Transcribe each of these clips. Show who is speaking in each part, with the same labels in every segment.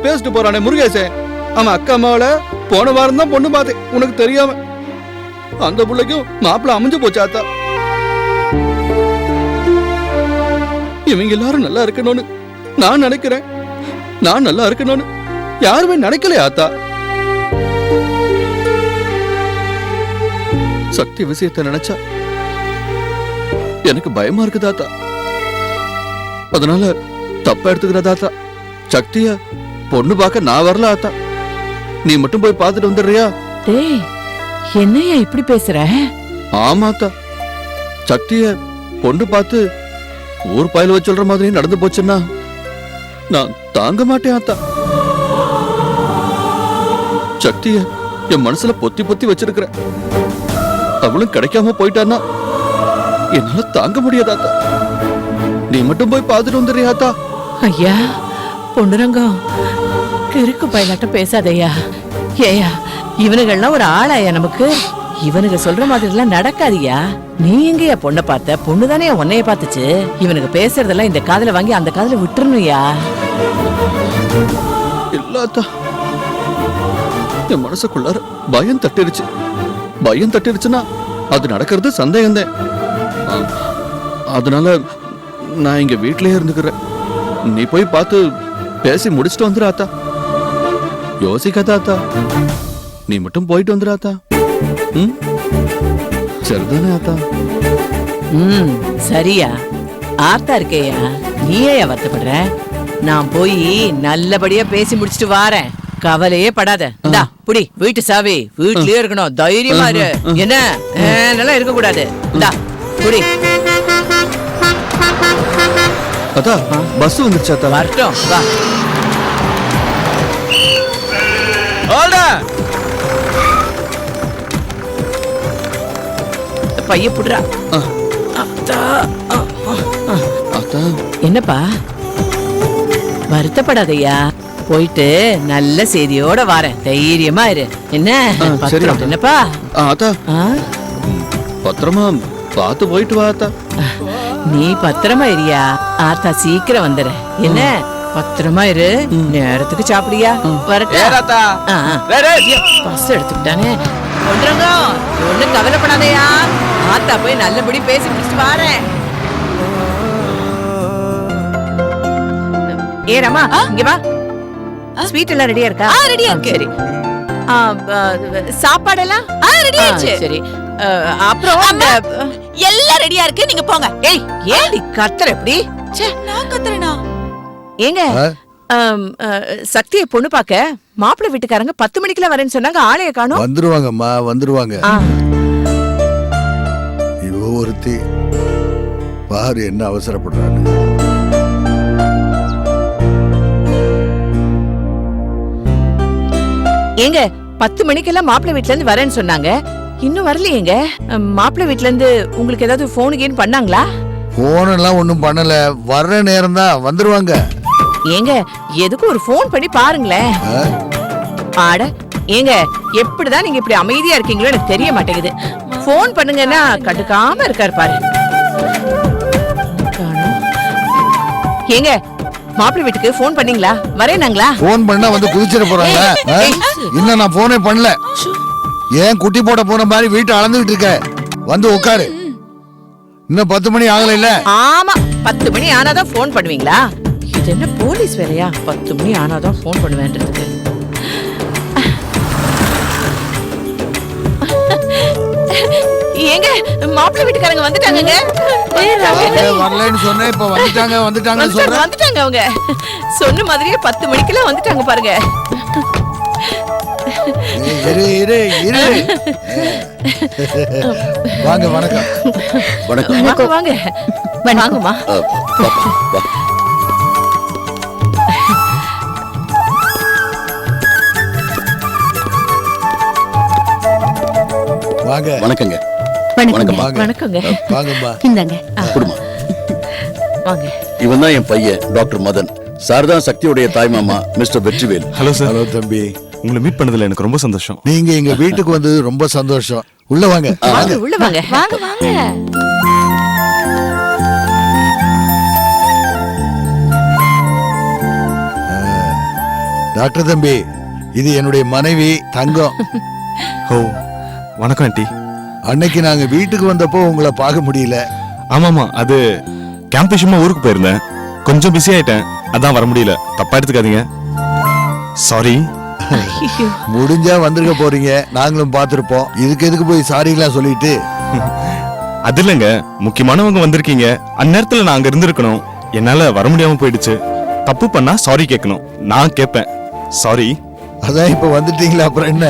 Speaker 1: பேசிட்டு போறானே முருகேசன், அவன் அக்கா அம்மாவோட போன வாரம் தான் பொண்ணு பார்த்தேன், உனக்கு தெரியாம. அந்த பிள்ளைக்கும் மாப்பிள்ள அமைஞ்சு போச்சு ஆத்தா. இவங்க எல்லாரும் நல்லா இருக்கணும்னு நான் நினைக்கிறேன். நான் நல்லா இருக்கணும்னு யாருமே நினைக்கலையா ஆத்தா? சக்தி விஷயத்தை நினைச்சா எனக்கு பயமா இருக்குது ஆத்தா. அதனால தப்பா எடுத்துக்கிறதா ஆத்தா? சக்திய பொண்ணு பார்க்க நான் வரல ஆத்தா. நீ மட்டும் போய் பார்த்துட்டு வந்துடுறியா?
Speaker 2: டேய், என்னையா இப்படி பேசுற?
Speaker 1: ஆமாத்தா, சக்திய பொண்ணு பார்த்து ஊர் பாயில வச்சு சொல்ற மாதிரி நடந்து போச்சுன்னா நான் தாங்க மாட்டேன் ஆத்தா. சக்திய என் மனசுல பொத்தி பொத்தி வச்சிருக்கிறேன். அவளும் கிடைக்காம போயிட்டான்னா என்னால தாங்க முடியாதாத்தா. நீ மட்டும் போய் பார்த்துட்டு வந்துடுறியாத்தா?
Speaker 2: ஐயா பொண்ணுரங்கம், கிறுக்கு பயிலாட்டம் பேசாதய்யா. ஏயா, இவனுங்கள்லாம் ஒரு ஆளாயா நமக்கு? இவனுங்க சொல்ற மாதிரி எல்லாம் நடக்காதியா. நீ எங்கயா பொண்ணை பார்த்த? பொண்ணுதானே உன்னைய பார்த்துச்சு. இவனுக்கு பேசுறதெல்லாம் இந்த காதுல வாங்கி அந்த காதுல விட்டுறணும்யா.
Speaker 1: இல்லாத்தா, என் மனசுக்குள்ளார பயம் தட்டிருச்சு. பயம் தட்டிருச்சுன்னா அது நடக்கிறது சந்தேகம்தான். அதனால நான் இங்க வீட்லயே இருந்துக்கிறேன். நீ போய் பார்த்து பேசி முடிச்சுட்டு வந்துரு ஆத்தா. யோசிக்காதா ஆத்தா, நீ மட்டும் போயிட்டு வந்துரு ஆத்தா. சரிதானே ஆத்தா?
Speaker 2: சரியா? ஆத்தா இருக்கேயா, நீ ஏன் வருத்தப்படுற? நான் போய் நல்லபடியா பேசி முடிச்சிட்டு வாரேன். கவலையே படாத. இந்தா புடி, வீட்டு சாவி. வீட்லயே இருக்கணும், தைரியமா இரு. என்ன நல்லா இருக்க கூடாது. இந்தா புடி.
Speaker 1: அத்தா, பஸ் வந்துருச்சு அத்தா.
Speaker 2: வரட்டும், வா. பைய புடுறா. என்னப்பா, வருத்தப்படாதய்யா. போயிட்டு நல்ல செய்தியோட வாரேன், தைரியமா இரு. என்ன பத்திரம்? என்னப்பா
Speaker 1: ஆத்தா, பத்திரமா பார்த்து போயிட்டு வா ஆத்தா.
Speaker 2: நீ பத்திரமா இரியா. ஆத்தா சீக்கிரம் வந்துற. என்ன பத்திரமா இரு, நேரத்துக்கு சாப்பிடியா? வரட்டா? பஸ் எடுத்துக்கிட்டானே. ஒண்ணும் கவலைப்படாதயா. ஆத்தா போய் நல்லபடி பேசி முடிச்சுட்டு வாரேன். ஏ ரமா, இங்க வா. ஸ்வீட் எல்லாம் ரெடியா இருக்கா? ரெடியா இருக்கு. சரி, சாப்பாடெல்லாம் ரெடி ஆயிடுச்சு. சரி, அப்புறம் எல்லாம் ரெடியா இருக்கு, நீங்க போங்க. ஏய், ஏடி கத்துற எப்படி? நான் கத்துறேனா? ஏங்க, சக்தியை பொண்ணு பார்க்க மாப்பிள்ளை வீட்டுக்காரங்க 10 மணிக்கெல்லாம் வரேன்னு சொன்னாங்க. ஆளைய காணோம்.
Speaker 3: வந்துருவாங்கம்மா, வந்துருவாங்க. இவ ஒருத்தி பாரு என்ன அவசரப்படுறான்னு.
Speaker 2: ஏங்க, 10 மணிக்கெல்லாம் மாப்பிள்ளை வீட்டுல இருந்து வரேன்னு சொன்னாங்க. இன்னும் வரலையேங்க. மாப்பிள்ளை வீட்டுல இருந்து உங்களுக்கு ஏதாவது போன் கேன் பண்ணாங்களா?
Speaker 3: போன் எல்லாம் ஒண்ணும் பண்ணல. வர்ற நேரம் தான் வந்துருவாங்க.
Speaker 2: ஏங்க, எதுக்கு ஒரு போன் பண்ணி பாருங்களேன். ஆட ஏங்க, எப்படிதான் நீங்க இப்படி அமைதியா இருக்கீங்களோ எனக்கு தெரிய மாட்டேங்குது. போன் பண்ணுங்கன்னா கண்டுக்காம இருக்காரு பாரு. ஏங்க, மாப்பிள்ளை வீட்டுக்கு போன் பண்ணீங்களா? வரேனாங்களா?
Speaker 3: போன் பண்ணா வந்து குதிச்சிட போறாங்க. இன்னும் நான் போனே பண்ணல. ஏன் குட்டி போட போன மாதிரி வீட்டை அளந்துகிட்டு இருக்க? வந்து உட்காரு. இன்னும் 10 மணி ஆகல இல்ல?
Speaker 2: ஆமா, 10 மணி ஆனாதான் போன் பண்ணுவீங்களா? இது என்ன போலீஸ் வேலையா? 10 மணி ஆனாதான் போன் பண்ணுவேன்றதுக்கு. ஏங்க, மாப்பிள்ளை வீட்டுக்காரங்க வந்துட்டாங்கங்க.
Speaker 3: வரலன்னு சொன்னேன், இப்ப வந்துட்டாங்க சொல்றேன்.
Speaker 2: வந்துட்டாங்க அவங்க. சொன்ன மாதிரியே 10 மணிக்கெல்லாம் வந்துட்டாங்க பாருங்க.
Speaker 3: வாங்க. வணக்கம்.
Speaker 2: வணக்கம். வாங்க வாங்கம்மா.
Speaker 3: வாங்க.
Speaker 4: வணக்கங்க.
Speaker 2: வணக்கங்க.
Speaker 3: வாங்கம்மா.
Speaker 2: இந்தாங்க.
Speaker 4: குடுமா.
Speaker 2: வாங்க.
Speaker 4: இவன் தான் என் பையன் டாக்டர் மதன். சார் தான் சக்தியுடைய தாய் மாமா mister Vetrivel.
Speaker 5: Hello sir.
Speaker 3: Hello தம்பி.
Speaker 5: உங்களை மீட் பண்ணதுல எனக்கு ரொம்ப சந்தோஷம்.
Speaker 3: நீங்க எங்க வீட்டுக்கு வந்தது ரொம்ப சந்தோஷம். உள்ள வாங்க.
Speaker 2: உள்ள வாங்க. வாங்க.
Speaker 3: டாக்டர் தம்பி, இது என்னுடைய மனைவி தங்கம்.
Speaker 5: ஓ வணக்கம் ஆண்டி.
Speaker 3: அன்னைக்கு நாங்க வீட்டுக்கு வந்தப்போ உங்களை பார்க்க முடியல.
Speaker 5: ஆமாமா, அது கேம்ப் விஷயமா ஊருக்கு போயிருந்தேன். கொஞ்சம் பிஸி ஆயிட்டேன், அதான் வர முடியல. தப்பா எடுத்துக்காதீங்க. சாரி.
Speaker 2: ஐயோ,
Speaker 3: முடிஞ்சா வந்திருக்க போறீங்க, நாங்களும் பார்த்திருப்போம். இதுக்கு எதுக்கு போய் சாரிலாம் சொல்லிட்டு?
Speaker 5: அது இல்லைங்க, முக்கியமானவங்க வந்திருக்கீங்க. அந்நேரத்துல நான் அங்க இருந்திருக்கணும். என்னால வர முடியாம போயிடுச்சு. தப்பு பண்ணா சாரி கேட்கணும். நான் கேட்பேன். சாரி.
Speaker 3: அதான் இப்ப வந்துட்டீங்களா, அப்புறம் என்ன?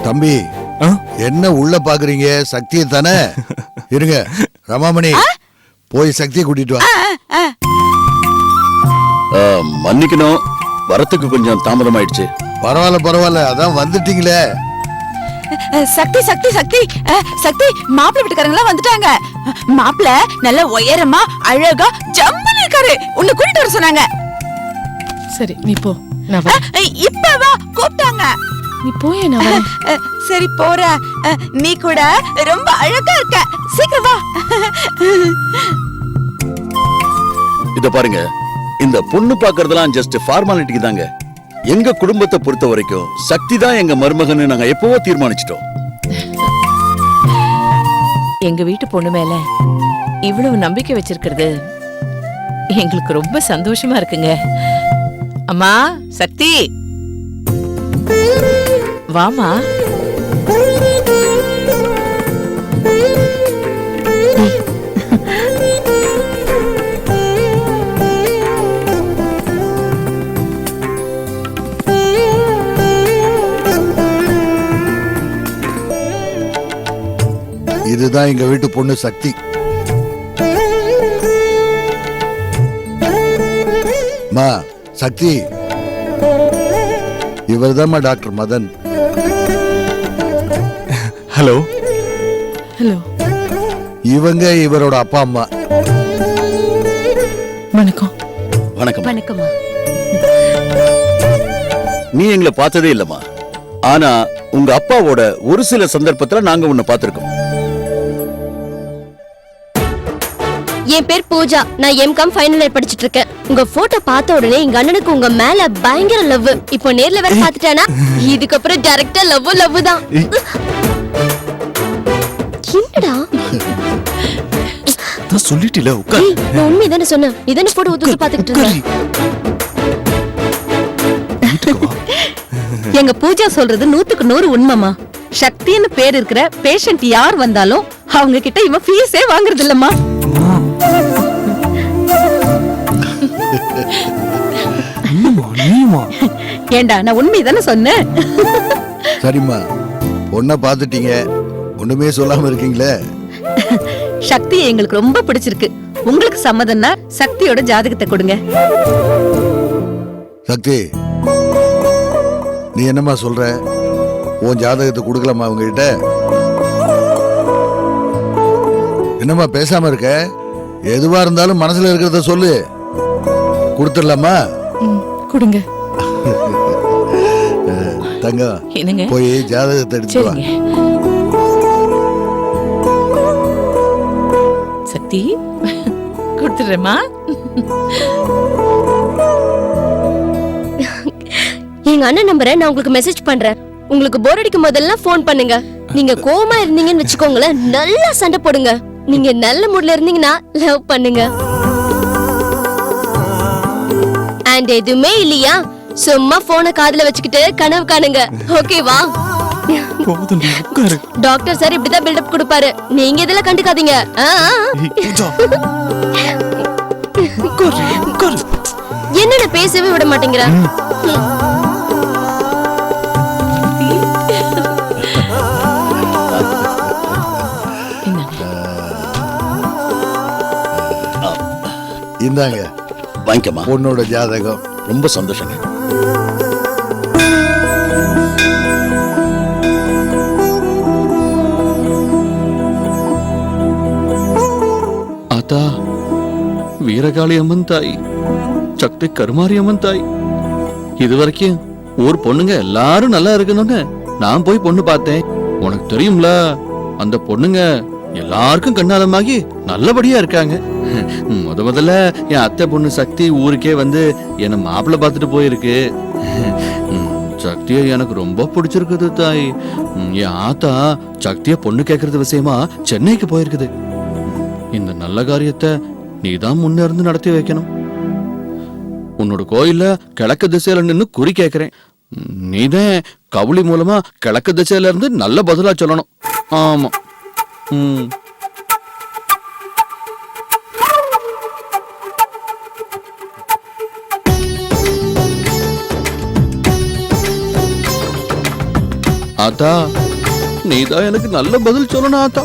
Speaker 3: தம்பி,
Speaker 5: ஆ?
Speaker 3: என்ன உள்ள பாக்குறீங்க? சக்தியை தானே? இருங்க ரமாமணி, போய் சக்தியை கூட்டிட்டு வா.
Speaker 4: மன்னிக்கணும், வரத்துக்கு கொஞ்சம் தாமதமாயிடுச்சு.
Speaker 3: பரவாயில்ல பரவாயில்ல, அதான் வந்துட்டீங்களே.
Speaker 6: சக்தி சக்தி சக்தி சக்தி, மாப்பிள்ளை வீட்டுக்காரங்களா வந்துட்டாங்க. மாப்பிள்ளை நல்ல உயரமா அழகா ஜம்முன்னு இருக்காரு. உன்னை கூட்டிட்டு வர சொன்னாங்க.
Speaker 2: சரி நீ போ, நான் வரேன்.
Speaker 6: இப்ப வா, கூப்பிட்டாங்க.
Speaker 2: நீ போய் நான் வரேன்.
Speaker 6: சரி போற. நீ கூட ரொம்ப அழகா இருக்க. சீக்கிரம் வா.
Speaker 4: இத பாருங்க, இந்த பொண்ணு பாக்குறதெல்லாம் ஜஸ்ட் ஃபார்மாலிட்டிக்கு தாங்க. எங்க குடும்பத்தை பொறுத்த வரைக்கும் சக்தி தான் எங்க மருமகன்னு நாங்க எப்பவோ தீர்மானிச்சிட்டோம்.
Speaker 2: எங்க வீட்டு பொண்ணு மேல இவ்வளவு நம்பிக்கை வச்சிருக்கிறது எங்களுக்கு ரொம்ப சந்தோஷமா இருக்குங்க. அம்மா சக்தி, வாமா.
Speaker 3: இதுதான் எங்க வீட்டு பொண்ணு சக்தி. மா சக்தி, இவர்தாம்மா டாக்டர் மதன்.
Speaker 5: ஹலோ.
Speaker 2: ஹலோ.
Speaker 3: இவங்க இவரோட அப்பா அம்மா.
Speaker 2: வணக்கம்.
Speaker 4: வணக்கம்.
Speaker 6: வணக்கம்மா.
Speaker 4: நீ எங்களை பார்த்ததே இல்லம்மா. ஆனா உங்க அப்பாவோட ஒரு சில சந்தர்ப்பத்துல நாங்க உன்னை பார்த்திருக்கோம்.
Speaker 7: என் பேர் பூஜா. நான் எம்காம் ஃபைனல் இயர் படிச்சிட்டு இருக்கேன். உங்க போட்டோ பார்த்த உடனே எங்க அண்ணனுக்கு உங்க மேல பயங்கர லவ். இப்போ நேர்ல வேற பாத்துட்டானா, இதுக்கப்புறம் டைரக்டா லவ் தான். என்னடா
Speaker 5: நான் சொல்லிட்டீல, உட்கார்.
Speaker 7: ஏய், நான் உண்மைதானே சொன்னேன். இதானே போட்டோ ஊத்து பாத்துக்கிட்டு இருந்தேன்.
Speaker 6: எங்க பூஜா சொல்றது 100க்கு 100 உண்மைமா. சக்தின்னு பேர் இருக்கிற பேஷண்ட் யார் வந்தாலும் அவங்க கிட்ட இவன் ஃபீஸே வாங்குறது இல்லம்மா. ஏண்டா, நான் உண்மைதானே சொன்னேன்.
Speaker 3: சரிம்மா, பொண்ணை பார்த்துட்டீங்க, ஒண்ணுமே சொல்லாம இருக்கீங்களே.
Speaker 6: சக்தி எங்களுக்கு ரொம்ப பிடிச்சிருக்கு. உங்களுக்கு சம்மதம்னா சக்தியோட ஜாதகத்தை கொடுங்க.
Speaker 3: சக்தி, நீ என்னம்மா சொல்ற? உன் ஜாதகத்தை கொடுக்கலாமா அவங்க கிட்ட? என்னம்மா பேசாம இருக்க? எதுவா இருந்தாலும் மனசுல இருக்கிறத சொல்லு. கொடுத்துடலாமா?
Speaker 2: கொடுங்க.
Speaker 3: தங்கம்,
Speaker 2: என்னங்க?
Speaker 3: போய் ஜாதகத்தை எடுத்து வா.
Speaker 2: சரிங்க. சக்தி, கொடுத்துடுறேம்மா.
Speaker 7: எங்க அண்ணன் நம்பரை நான் உங்களுக்கு மெசேஜ் பண்றேன். உங்களுக்கு போர் அடிக்கும் போதெல்லாம் ஃபோன் பண்ணுங்க. நீங்க கோவமா இருந்தீங்கன்னு வச்சுக்கோங்களேன், நல்லா சண்டை போடுங்க. நீங்க நல்ல மூட்ல இருந்தீங்கன்னா லவ் பண்ணுங்க. அண்ட் எதுவுமே இல்லையா, சும்மா போனை காதுல வச்சுக்கிட்டு கனவு காணுங்க. ஓகேவா?
Speaker 5: போதும், நீ உட்காரு.
Speaker 7: டாக்டர் சார் இப்படிதான் பில்டப் கொடுப்பாரு. நீங்க இதெல்லாம் கண்டுக்காதீங்க.
Speaker 5: ஏய், பூஜா. உட்காரு, உட்காரு.
Speaker 7: என்னென்ன பேசவே விட மாட்டேங்கிற?
Speaker 3: இந்தாங்க
Speaker 4: வாங்கிக்கமா.
Speaker 3: பொண்ணோட ஜாதகம்.
Speaker 4: ரொம்ப சந்தோஷங்க.
Speaker 1: ஆத்தா, வீரகாளி அம்மன் தாய், சக்தி கருமாரி அம்மன் தாய், இதுவரைக்கும் ஊர் பொண்ணுங்க எல்லாரும் நல்லா இருக்கணும்னு நான் போய் பொண்ணு பார்த்தேன். உனக்கு தெரியும்ல, அந்த பொண்ணுங்க எல்லாருக்கும் கண்ணாலமாகி நல்லபடியா இருக்காங்க. முதல்ல என் அத்தை பொண்ணு சக்தி ஊருக்கே வந்து என்ன மாப்பிள்ளை பார்த்துட்டு போயிருக்கு. சக்தியை எனக்கு ரொம்ப பிடிச்சிருக்குது தாய். என் ஆத்தா சக்திய பொண்ணு கேட்கறது விஷயமா சென்னைக்கு போயிருக்குது. இந்த நல்ல காரியத்தை நீதான் முன்ன இருந்து நடத்தி வைக்கணும். உன்னோட கோயில்ல கிழக்கு திசையில நின்னு குறி கேட்கிறேன். நீதான் கவுளி மூலமா கிழக்கு திசையில இருந்து நல்ல பதிலா சொல்லணும். ஆமா. ஆத்தா நீதான் எனக்கு நல்ல பதில் சொல்லணும் ஆத்தா.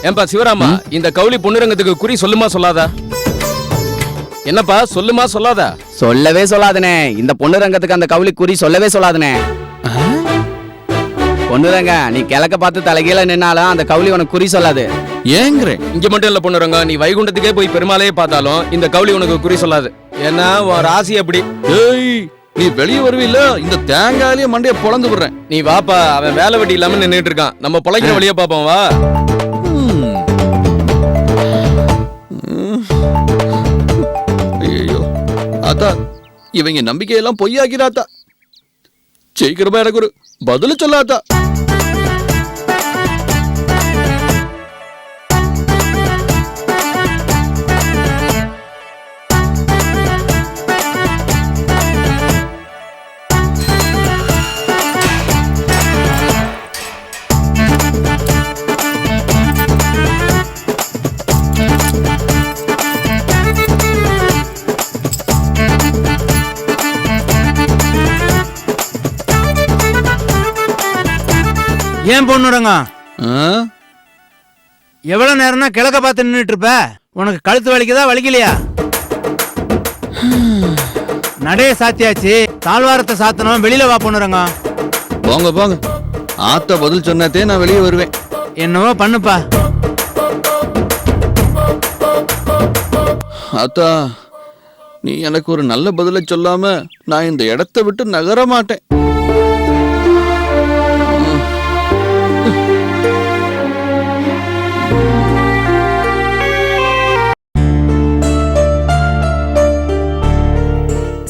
Speaker 8: ஏன்பா சிவராமா, இந்த கவுளி பொண்ணுரங்கத்துக்கு குறி சொல்லுமா சொல்லாதா? என்னப்பா சொல்லுமா சொல்லாதா?
Speaker 9: சொல்லவே சொல்லாதனே. இந்த பொண்ணுரங்கத்துக்கு அந்த கவுளி குறி சொல்லவே சொல்லாதனே. பொண்ணுரங்க, நீ கிழக்க பார்த்து தலைகீழ நின்னாலும் அந்த கவுளி உனக்கு குறி சொல்லாது.
Speaker 1: ஏங்கிறேன்.
Speaker 8: இங்க மட்டும் இல்ல பொண்ணுரங்க, நீ வைகுண்டத்துக்கே போய் பெருமாளையே பார்த்தாலும் இந்த கவுளி உனக்கு குறி சொல்லாது. ஏன்னா உன் ராசி அப்படி.
Speaker 1: ஏய், நீ வெளியே வருவில்ல, இந்த தேங்காயிலேயே மண்டைய பொளந்து விடுறேன்.
Speaker 8: நீ வாப்பா, அவன் வேலை வெட்டி இல்லாம நின்னுட்டு இருக்கான். நம்ம பொழைக்கிற வழியா பாப்போம் வா.
Speaker 1: ஐயோ ஆத்தா, இவங்க நம்பிக்கையெல்லாம் பொய்யாக்கிறாத்தா. சீக்கிரமா எனக்கு ஒரு பதில் சொல்லாத்தா.
Speaker 10: ஏன் பொண்ணுறங்க,
Speaker 1: ஆ?
Speaker 10: எவ்வளவு நேரம்னா கிழக்க பார்த்து நின்றுட்டு இருப்ப? உனக்கு கழுத்து வலிக்குதா வலிக்கலையா? நடைய சாத்தியாச்சு, தாழ்வாரத்தை சாத்தணும். வெளியில வா பொண்ணுறங்க.
Speaker 1: போங்க போங்க, ஆத்தா பதில் சொன்னாத்தே நான் வெளியே வருவேன்.
Speaker 10: என்னவோ பண்ணுப்பா.
Speaker 1: ஆத்தா, நீ எனக்கு ஒரு நல்ல பதிலை சொல்லாம நான் இந்த இடத்தை விட்டு நகர மாட்டேன்.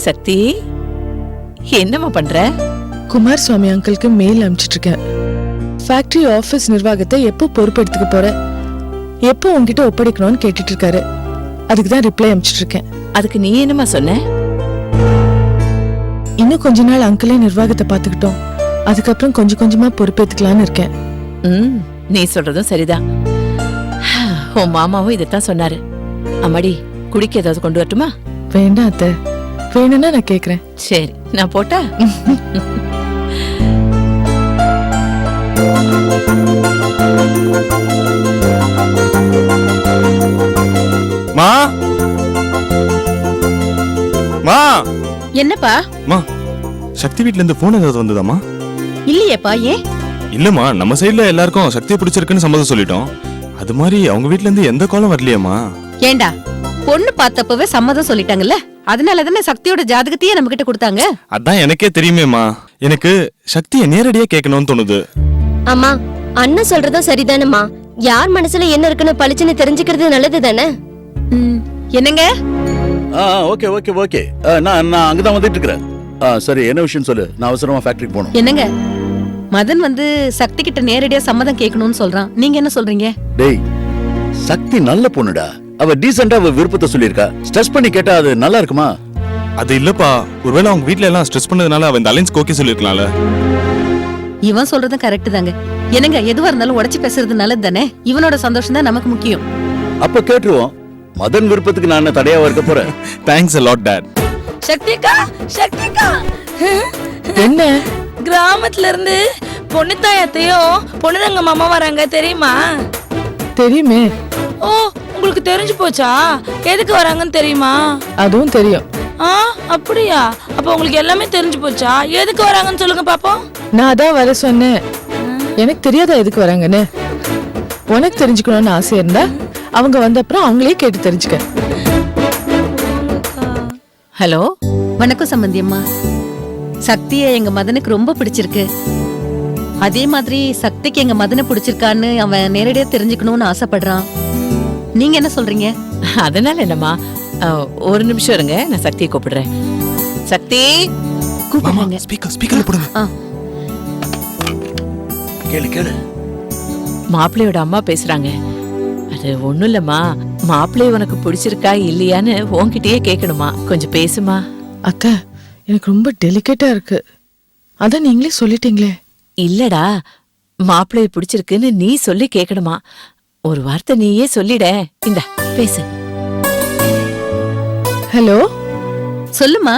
Speaker 2: சக்தி, என்னம்மா பண்ற?
Speaker 11: குமார் சுவாமி அங்கிளுக்கு மெயில் அனுப்பிச்சிட்டு இருக்கேன். ஃபேக்டரி ஆபீஸ் நிர்வாகத்தை எப்போ பொறுப்பெடுத்துக்க போற, எப்போ உங்ககிட்ட ஒப்படைக்கணும்னு கேட்டுட்டு இருக்காரு. அதுக்கு தான் ரிப்ளை அனுப்பிச்சிட்டு இருக்கேன்.
Speaker 2: அதுக்கு நீ என்னம்மா சொன்ன?
Speaker 11: இன்னும் கொஞ்ச நாள் அங்கிளே நிர்வாகத்தை பார்த்துக்கிட்டோம், அதுக்கப்புறம் கொஞ்சம் கொஞ்சமா பொறுப்பேத்துக்கலான்னு இருக்கேன்.
Speaker 2: நீ சொல்றதும் சரிதான். உன் மாமாவும் இதைத்தான் சொன்னாரு. அம்மாடி, குடிக்க ஏதாவது கொண்டு வரட்டுமா?
Speaker 11: வேண்டாம் அத்தை, வேணும்னா நான் கேக்குறேன்.
Speaker 2: சரி, நான் போட்டா?
Speaker 5: மா மா
Speaker 6: என்னப்பா?
Speaker 5: மா, சக்தி வீட்ல இருந்து போன் ஏதாவது வந்ததாமா?
Speaker 6: இல்லையேப்பா. ஏன்?
Speaker 5: இல்லம்மா, நம்ம சைடுல எல்லாருக்கும் சக்தியை பிடிச்சிருக்குன்னு சம்மதம் சொல்லிட்டோம். அது மாதிரி அவங்க வீட்ல இருந்து எந்த காலம் வரலையேம்மா.
Speaker 6: ஏண்டா, பொண்ணு பார்த்தப்பவே சம்மதம் சொல்லிட்டாங்கல்ல, அதனால தானே சக்தியோட ஜாதகத்தையே நம்ம கிட்ட கொடுத்தாங்க.
Speaker 5: அதான் எனக்கே தெரியுமேம்மா. எனக்கு சக்தியை நேரடியா கேட்கணும்னு தோணுது.
Speaker 7: அம்மா, அண்ணன் சொல்றதும் சரிதானம்மா. யார் மனசுல என்ன இருக்குன்னு பளிச்சுன்னு தெரிஞ்சுக்கிறது நல்லது தானே?
Speaker 6: என்னங்க?
Speaker 4: Okay okay okay. நான் அங்கதான் வந்துட்டு இருக்கிறேன். சரி, என்ன விஷயம் சொல்லு. நான் அவசரமா ஃபேக்டரிக்கு போகணும்.
Speaker 6: என்னங்க, மதன் வந்து சக்தி கிட்ட நேரடியா சம்மதம் கேட்கணும்னு சொல்றான். நீங்க என்ன சொல்றீங்க?
Speaker 4: டேய், சக்தி நல்ல பொண்ணுடா. அவ டீசெண்டா அவ விருப்பத்தை சொல்லியிருக்கா. ஸ்ட்ரெஸ் பண்ணி கேட்டா அது நல்லா இருக்குமா?
Speaker 5: அது இல்லப்பா, ஒருவேளை அவங்க வீட்ல எல்லாம் ஸ்ட்ரெஸ் பண்ணதுனால அவன் இந்த அலைன்ஸ் ஓகே சொல்லிருக்கலாம்ல.
Speaker 6: இவன் சொல்றதும் கரெக்ட் தாங்க. என்னங்க, எதுவா இருந்தாலும் உடைச்சு பேசுறது நல்லது தானே. இவனோட சந்தோஷம் தான் நமக்கு முக்கியம்.
Speaker 4: அப்ப கேட்டுருவோம். மதன் விருப்பத்துக்கு நான் என்ன தடையாவா இருக்க போறேன்?
Speaker 5: Thanks a lot dad.
Speaker 12: சக்திகா, சக்திகா,
Speaker 11: என்ன?
Speaker 12: கிராமத்துல இருந்து பொண்ணு தாயத்தையும் பொண்ணுரங்க மாமா வராங்க தெரியுமா?
Speaker 11: தெரியுமே.
Speaker 12: ஓ, உங்களுக்கு தெரிஞ்சு போச்சா? எதுக்கு வராங்கன்னு தெரியுமா?
Speaker 11: அதுவும் தெரியும்.
Speaker 12: அப்படியா? அப்ப உங்களுக்கு எல்லாமே தெரிஞ்சு போச்சா? எதுக்கு வராங்கன்னு சொல்லுங்க பாப்போம்.
Speaker 11: நான் அதான் வர சொன்னேன். எனக்கு தெரியாதா எதுக்கு வராங்கன்னு. உனக்கு தெரிஞ்சுக்கணும்னு ஆசை இருந்தா அவங்க வந்த அப்புறம் அவங்களே கேட்டு தெரிஞ்சுக்க.
Speaker 2: ஹலோ,
Speaker 6: வணக்கம் சம்பந்தி அம்மா. சக்தியை எங்க மதனுக்கு ரொம்ப பிடிச்சிருக்கு. அதே மாதிரி சக்திக்கு எங்க மதனை பிடிச்சிருக்கான்னு அவன் நேரடியா தெரிஞ்சுக்கணும்னு ஆசைப்படுறான். நீங்க என்ன சொல்றீங்க?
Speaker 2: அதனால என்னம்மா, ஒரு நிமிஷம் இருங்க, நான் சக்தியை கூப்பிடுறேன். சக்தி,
Speaker 6: கூப்பிடுறாங்க.
Speaker 5: ஸ்பீக்கர்ல போடுங்க.
Speaker 4: கேளு கேளு.
Speaker 2: மாப்பிள்ளையோட அம்மா பேசுறாங்க. அது ஒண்ணும் இல்லம்மா, மாப்பிள்ளை உனக்கு பிடிச்சிருக்கா இல்லையான்னு உன்கிட்டயே கேட்கணுமா. கொஞ்சம் பேசுமா.
Speaker 11: அத்தை, எனக்கு ரொம்ப டெலிகேட்டா இருக்கு. அதான் நீங்களே சொல்லிட்டீங்களே.
Speaker 2: இல்லடா, மாப்பிள்ளைய பிடிச்சிருக்குன்னு நீ சொல்லி கேட்கணுமா. ஒரு வார்த்தை நீயே சொல்லிட. இந்த பேசு.
Speaker 11: ஹலோ,
Speaker 6: சொல்லுமா.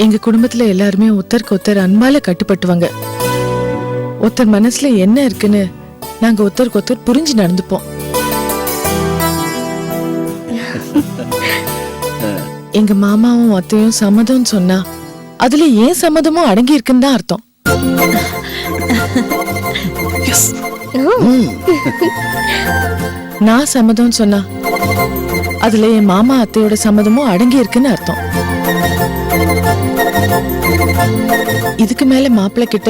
Speaker 11: எங்க குடும்பத்துல எல்லாருமே ஒருத்தருக்கு ஒருத்தர் அன்பால கட்டுப்பட்டுவாங்க. ஒருத்தர் மனசுல என்ன இருக்குன்னு நாங்க ஒருத்தருக்கு ஒருத்தர் புரிஞ்சு நடந்துப்போம். எங்க மாமாவும் அத்தையும் சம்மதம் சொன்னா அதுல ஏன் சம்மதமும் அடங்கி இருக்குன்னு தான் அர்த்தம். நான் சம்மதம் சொன்னா அதுல என் மாமா அத்தையோட சம்மதமும் அடங்கி இருக்குன்னு அர்த்தம். இதுக்கு மேல மாப்பிள்ளை கிட்ட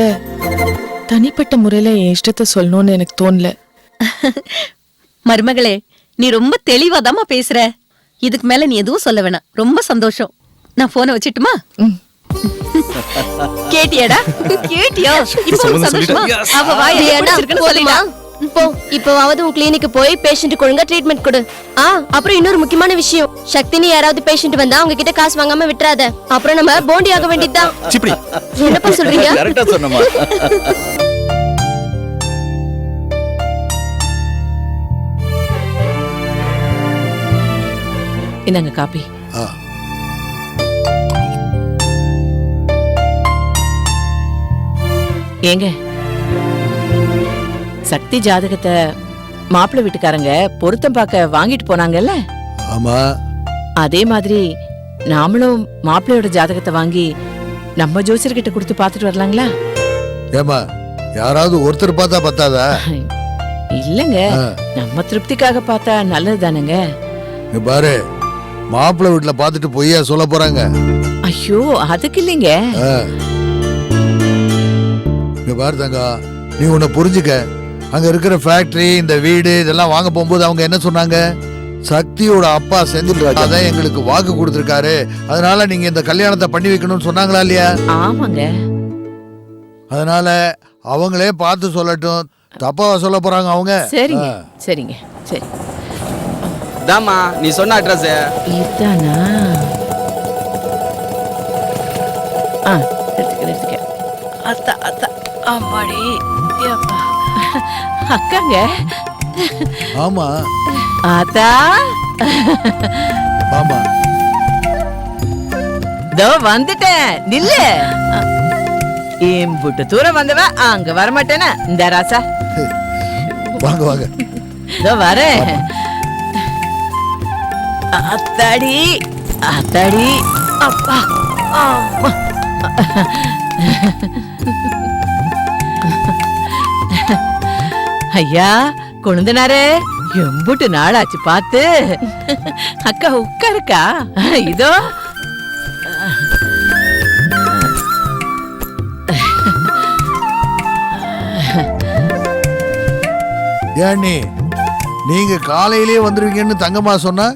Speaker 11: தனிப்பட்ட முறையில என் இஷ்டத்தை சொல்லணும்னு எனக்கு தோணல.
Speaker 6: மருமகளே, நீ ரொம்ப தெளிவாதாம்மா பேசுற. இதுக்கு மேல நீ எதுவும் சொல்ல வேணாம். ரொம்ப சந்தோஷம். நான் போனை வச்சிட்டுமா? கேட்டியாடா? கேட்டியா? இப்போ சந்தோஷமா? அவ வாய் இருக்குன்னு சொல்லிடா.
Speaker 7: போ, இப்போவாவது உன் கிளினிக்கு போய் பேஷண்ட் ஒழுங்கா ட்ரீட்மெண்ட் கொடு. அப்புறம் இன்னொரு முக்கியமான விஷயம், சக்தினி யாராவது பேஷண்ட் வந்தா அவங்க கிட்ட காசு வாங்காம விட்டுறாத. அப்புறம் நம்ம போண்டி ஆக வேண்டியதுதான். என்னப்பா சொல்றீங்க?
Speaker 4: கரெக்டா சொன்னமா.
Speaker 2: இந்தாங்க காப்பி. ஏங்க, சக்தி ஜாதகத்தை மாப்பிள்ளை வீட்டுக்காரங்க பொருத்தம் பார்க்க வாங்கிட்டு போனாங்கல்ல?
Speaker 3: ஆமா.
Speaker 2: அதே மாதிரி நாமளும் மாப்பிள்ளையோட ஜாதகத்தை வாங்கி நம்ம ஜோசியர்கிட்ட கொடுத்து பார்த்துட்டு வரலாங்களா?
Speaker 3: ஏமா, யாராவது ஒருத்தர் பார்த்தா பத்தாதா?
Speaker 2: இல்லங்க, நம்ம திருப்திக்காக பார்த்தா நல்லது தானுங்க.
Speaker 3: பாரு, மாப்பிள்ளை வீட்டுல பாத்துட்டு பொய்யா சொல்ல போறாங்க.
Speaker 2: ஐயோ, அதுக்கு இல்லைங்க.
Speaker 3: பாரு தங்க, நீ உன்னை புரிஞ்சுக்க. அங்க இருக்கிற ஃபேக்டரி, இந்த வீடு இதெல்லாம் வாங்க போகும்போது அவங்க என்ன சொன்னாங்க? சக்தியோட அப்பா செந்தில் ராஜா தான் எங்களுக்கு வாக்கு கொடுத்திருக்காரு, அதனால நீங்க இந்த கல்யாணத்தை பண்ணி வைக்கணும்னு சொன்னாங்களா இல்லையா?
Speaker 2: ஆமாங்க.
Speaker 3: அதனால அவங்களே பார்த்து சொல்லட்டும். தப்பாவா சொல்ல போறாங்க அவங்க?
Speaker 2: சரிங்க சரிங்க சரி.
Speaker 9: தாமா நீ சொன்ன அட்ரஸ்
Speaker 2: இதானா? எடுத்துக்க. அத்தா அத்தா, அம்மாடி, அக்காங்க.
Speaker 3: ஆமா
Speaker 2: ஆத்தா,
Speaker 3: ஆமா,
Speaker 2: இதோ வந்துட்டேன். நில்லு. இம்புட்டு தூரம் வந்தவ அங்க வரமாட்டேனா? இந்த ராசா,
Speaker 3: வாங்க வாங்க.
Speaker 2: இதோ வரேன். அத்தாடி அத்தாடி, அப்பா, அம்மா. ஐயா கொழுந்தனாரே, எம்புட்டு நாளாச்சு பார்த்து. அக்கா உட்காருக்கா. இதோ
Speaker 3: ஏன் நீங்க காலையிலேயே வந்துருவீங்கன்னு தங்கம்மா சொன்னா?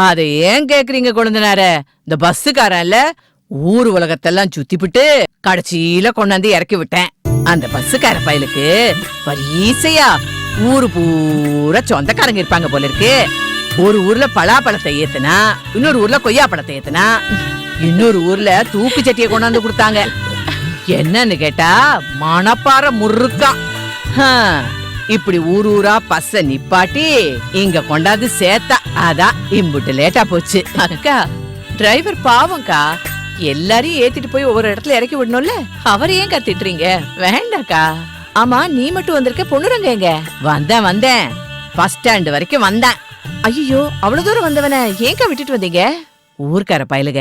Speaker 2: அத ஏன் கேக்குறீங்க கொழுந்தனாரே? இந்த பஸ்ஸுக்காரன்ல ஊர் உலகத்தெல்லாம் சுத்திவிட்டு கடைசியில கொண்டாந்து இறக்கி விட்டேன். அந்த பஸ்ஸுக்கார பயலுக்கு பரீசையா ஊரு பூரா சொந்தக்காரங்க இருப்பாங்க போல இருக்கு. ஒரு ஊர்ல பலாப்பழத்தை ஏத்துனா, இன்னொரு ஊர்ல கொய்யா பழத்தை ஏத்துனா, இன்னொரு ஊர்ல தூக்கு சட்டியை கொண்டாந்து கொடுத்தாங்க. என்னன்னு கேட்டா மணப்பாறை முறுக்கா. இப்படி ஊர் ஊரா பஸ்ஸ நிப்பாட்டி இங்க கொண்டாந்து சேர்த்தா. அதான் இம்புட்டு லேட்டா போச்சு. அக்கா, டிரைவர் பாவம்க்கா, எல்லாரையும் ஏத்திட்டு போய் ஒவ்வொரு இடத்துல இறக்கி விடணும்ல. அவர் ஏன் கத்திட்டுறீங்க? வேண்டாக்கா. ஆமா, நீ மட்டும் வந்திருக்க, பொண்ணுரங்க எங்க? வந்தேன் பஸ் ஸ்டாண்ட் வரைக்கும் வந்தேன். ஐயோ, அவ்வளவு தூரம் வந்தவன ஏன்க்கா விட்டுட்டு வந்தீங்க? ஊர்க்கார பயலுக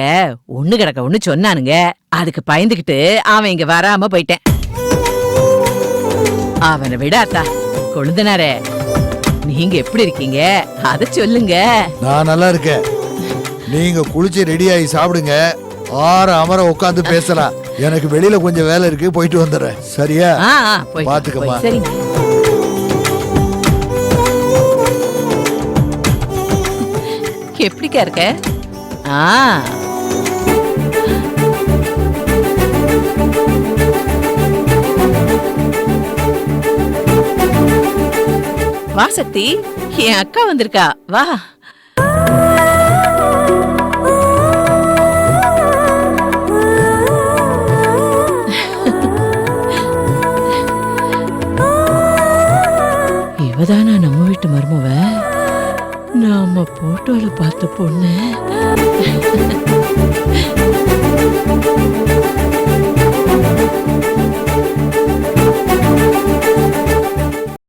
Speaker 2: ஒண்ணு கிடக்க ஒண்ணு சொன்னானுங்க. அதுக்கு பயந்துகிட்டு அவன் இங்க வராம போயிட்டேன். அவனை விட அத்தா கொழுந்தனாரே, நீங்க எப்படி இருக்கீங்க அத சொல்லுங்க.
Speaker 3: நான் நல்லா இருக்கேன். நீங்க குளிச்சு ரெடி ஆகி சாப்பிடுங்க. அமர உட்காந்து பேசலாம். எனக்கு வெளியில கொஞ்சம் வேலை இருக்கு, போயிட்டு வந்துடுறேன். சரியா? பாத்துக்கம்மா.
Speaker 2: சரிங்க. எப்படிக்கா இருக்க? வா சக்தி, என் அக்கா வந்திருக்கா. வா. இவதானா நம்ம வீட்டு மருமவ? நாம போட்டோல பார்த்த பொண்ணு.